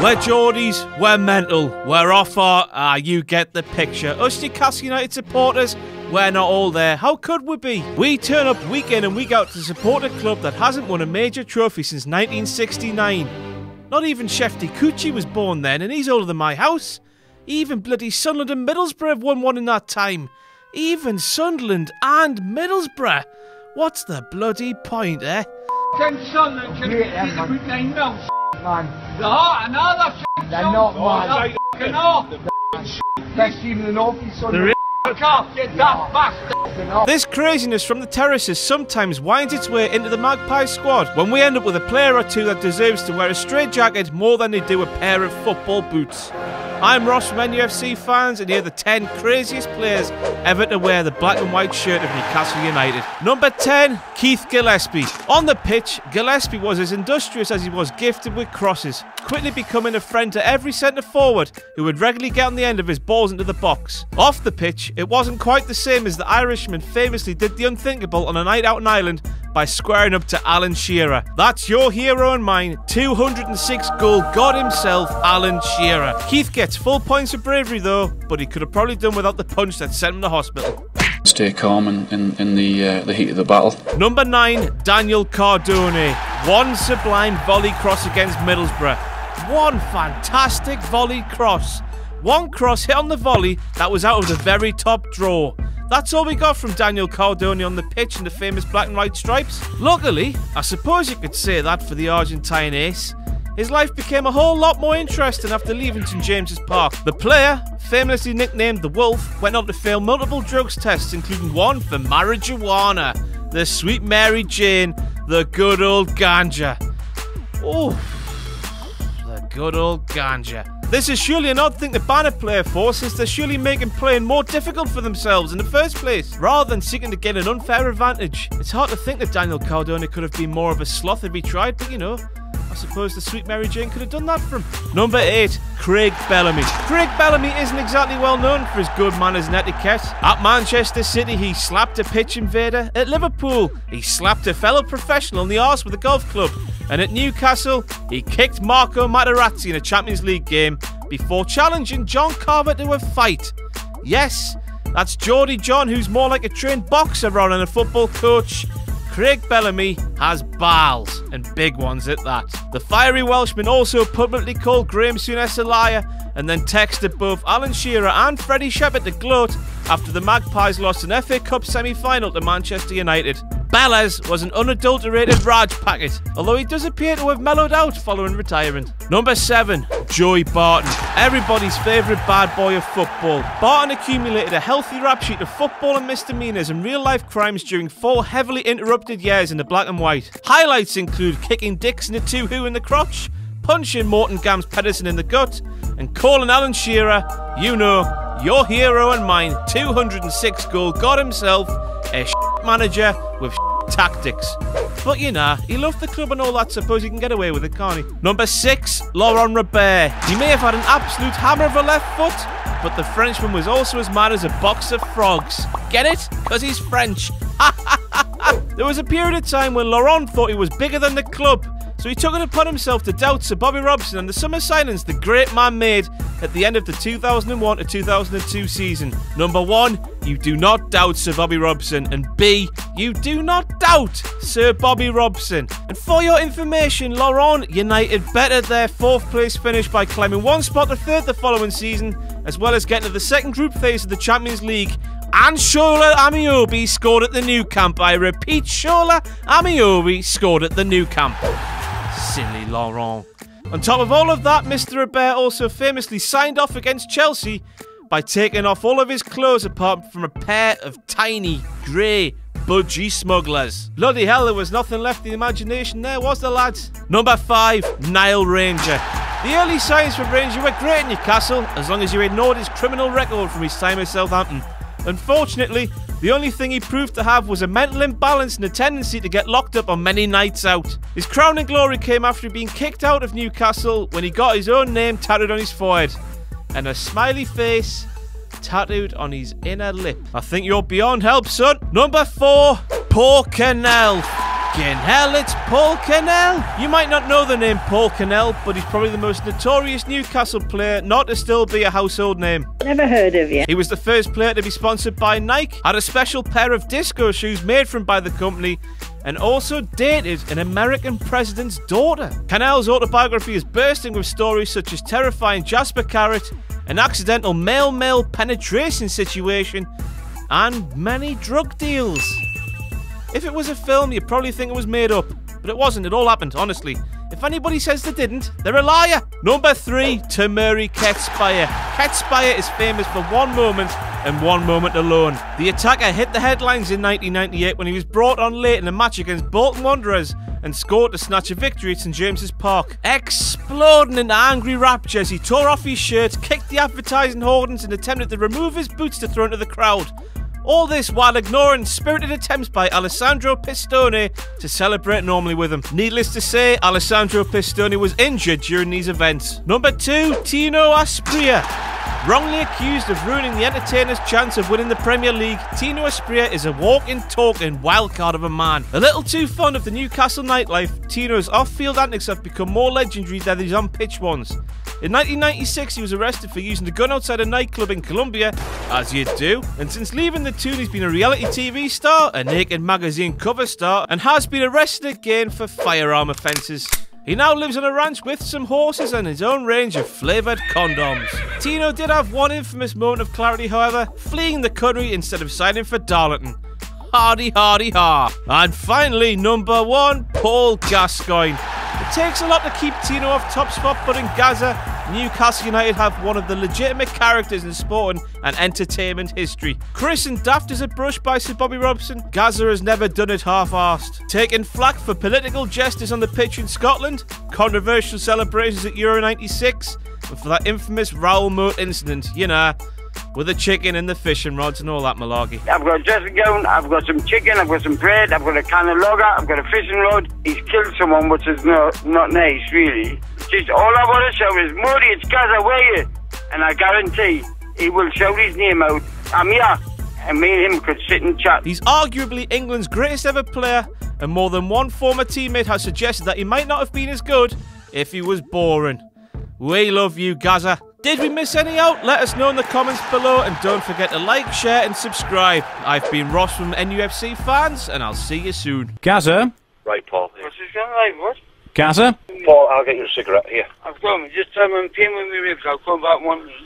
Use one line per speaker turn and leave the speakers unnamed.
We're Geordies, we're mental, we're off our... you get the picture. Us Newcastle United supporters, we're not all there. How could we be? We turn up week in and week out to support a club that hasn't won a major trophy since 1969. Not even Shefty Cucci was born then, and he's older than my house. Even bloody Sunderland and Middlesbrough have won one in that time. Even Sunderland and Middlesbrough. What's the bloody point, eh?
Sunderland can they know,
man.
No, I know that shit.
They're not, man.
Best even an awful Sunderland. Can't get that bastard.
This craziness from the terraces sometimes winds its way into the Magpie squad when we end up with a player or two that deserves to wear a straitjacket more than they do a pair of football boots. I'm Ross from NUFC Fans, and here are the 10 craziest players ever to wear the black and white shirt of Newcastle United. Number 10, Keith Gillespie. On the pitch, Gillespie was as industrious as he was gifted with crosses, quickly becoming a friend to every centre forward who would regularly get on the end of his balls into the box. Off the pitch, it wasn't quite the same as the Irishman famously did the unthinkable on a night out in Ireland by squaring up to Alan Shearer. That's your hero and mine, 206 goal god himself, Alan Shearer. Keith gets full points for bravery though, but he could have probably done without the punch that sent him to hospital.
Stay calm in the heat of the battle.
Number 9, Daniel Cardona. One sublime volley cross against Middlesbrough. One fantastic volley cross. One cross hit on the volley that was out of the very top drawer. That's all we got from Daniel Cardona on the pitch in the famous black and white stripes. Luckily, I suppose you could say that for the Argentine ace, his life became a whole lot more interesting after leaving St James's Park. The player, famously nicknamed the Wolf, went on to fail multiple drugs tests, including one for marijuana, the sweet Mary Jane, the good old ganja. Oh, the good old ganja. This is surely an odd thing to ban a player for, since they're surely making playing more difficult for themselves in the first place, rather than seeking to get an unfair advantage. It's hard to think that Daniel Cardona could have been more of a sloth if he tried, but you know, I suppose the sweet Mary Jane could have done that for him. Number 8, Craig Bellamy. Craig Bellamy isn't exactly well known for his good manners and etiquette. At Manchester City, he slapped a pitch invader. At Liverpool, he slapped a fellow professional in the arse with a golf club. And at Newcastle, he kicked Marco Materazzi in a Champions League game before challenging John Carver to a fight. Yes, that's Geordie John, who's more like a trained boxer rather than a football coach. Craig Bellamy has balls, and big ones at that. The fiery Welshman also publicly called Graham Souness a liar, and then texted both Alan Shearer and Freddie Shepherd to gloat after the Magpies lost an FA Cup semi-final to Manchester United. Bellas was an unadulterated Radge packet, although he does appear to have mellowed out following retirement. Number 7, Joey Barton. Everybody's favourite bad boy of football. Barton accumulated a healthy rap sheet of football and misdemeanours and real-life crimes during 4 heavily interrupted years in the black and white. Highlights include kicking Dixon a 2-hoo in the crotch, punching Morton Gams Pedersen in the gut, and calling Alan Shearer, you know, your hero and mine, 206 goal god himself, a manager with tactics. But you know, he loved the club and all that, suppose he can get away with it, can't he? Number 6, Laurent Blanc. He may have had an absolute hammer of a left foot, but the Frenchman was also as mad as a box of frogs. Get it? Because he's French. There was a period of time when Laurent thought he was bigger than the club, so he took it upon himself to doubt Sir Bobby Robson and the summer silence the great man made at the end of the 2001 to 2002 season. Number 1, you do not doubt Sir Bobby Robson, and B, you do not doubt Sir Bobby Robson. And for your information, Laurent United bettered their 4th place finish by climbing 1 spot to 3rd the following season, as well as getting to the second group phase of the Champions League. And Shola Amiobi scored at the Nou Camp. I repeat, Shola Amiobi scored at the Nou Camp. Silly Laurent. On top of all of that, Mr. Robert also famously signed off against Chelsea by taking off all of his clothes apart from a pair of tiny, grey, budgie smugglers. Bloody hell, there was nothing left of the imagination there, was there, lads? Number 5, Niall Ranger. The early signs for Ranger were great in Newcastle, as long as you ignored his criminal record from his time at Southampton. Unfortunately, the only thing he proved to have was a mental imbalance and a tendency to get locked up on many nights out. His crowning glory came after being kicked out of Newcastle when he got his own name tattooed on his forehead and a smiley face tattooed on his inner lip. I think you're beyond help, son. Number 4, poor Canals. Fucking hell, it's Paul Canal! You might not know the name Paul Canal, but he's probably the most notorious Newcastle player not to still be a household name.
Never heard of you.
He was the first player to be sponsored by Nike, had a special pair of disco shoes made for him by the company, and also dated an American president's daughter. Canal's autobiography is bursting with stories such as terrifying Jasper Carrot, an accidental male-male penetration situation, and many drug deals. If it was a film, you'd probably think it was made up, but it wasn't. It all happened, honestly. If anybody says they didn't, they're a liar. Number 3, Temuri Hexfire. Hexfire is famous for one moment and one moment alone. The attacker hit the headlines in 1998 when he was brought on late in a match against Bolton Wanderers and scored to snatch a victory at St James's Park. Exploding into angry raptures, he tore off his shirt, kicked the advertising hoardings and attempted to remove his boots to throw into the crowd. All this while ignoring spirited attempts by Alessandro Pistone to celebrate normally with him. Needless to say, Alessandro Pistone was injured during these events. Number 2, Tino Austria. Wrongly accused of ruining the entertainer's chance of winning the Premier League, Tino Austria is a walking, talking wildcard of a man. A little too fond of the Newcastle nightlife, Tino's off-field antics have become more legendary than his on-pitch ones. In 1996, he was arrested for using a gun outside a nightclub in Colombia, as you do, and since leaving the tune, he's been a reality TV star, a naked magazine cover star, and has been arrested again for firearm offences. He now lives on a ranch with some horses and his own range of flavoured condoms. Tino did have one infamous moment of clarity, however, fleeing the country instead of signing for Darlington. Hardy, hardy, ha. And finally, number 1, Paul Gascoigne. It takes a lot to keep Tino off top spot, but in Gaza, Newcastle United have one of the legitimate characters in sporting and entertainment history. Christened daft as a brush by Sir Bobby Robson, Gaza has never done it half-arsed. Taking flack for political gestures on the pitch in Scotland, controversial celebrations at Euro 96, and for that infamous Raoul Moat incident, you know, with the chicken and the fishing rods and all that malarkey.
I've got a dressing gown, I've got some chicken, I've got some bread, I've got a can of lager, I've got a fishing rod. He's killed someone, which is not nice, really. Just all I want to shout is, Murray, it's Gaza, where you? And I guarantee he will shout his name out. I'm here, and me and him could sit and chat.
He's arguably England's greatest ever player, and more than one former teammate has suggested that he might not have been as good if he was boring. We love you, Gaza. Did we miss any out? Let us know in the comments below, and don't forget to like, share and subscribe. I've been Ross from NUFC Fans, and I'll see you soon.
Gaza?
Right, Paul. What's this going like, what?
Gaza?
Paul, I'll get you a cigarette here. I've got him. Just tell me I'm paying with my ribs. I'll come back one.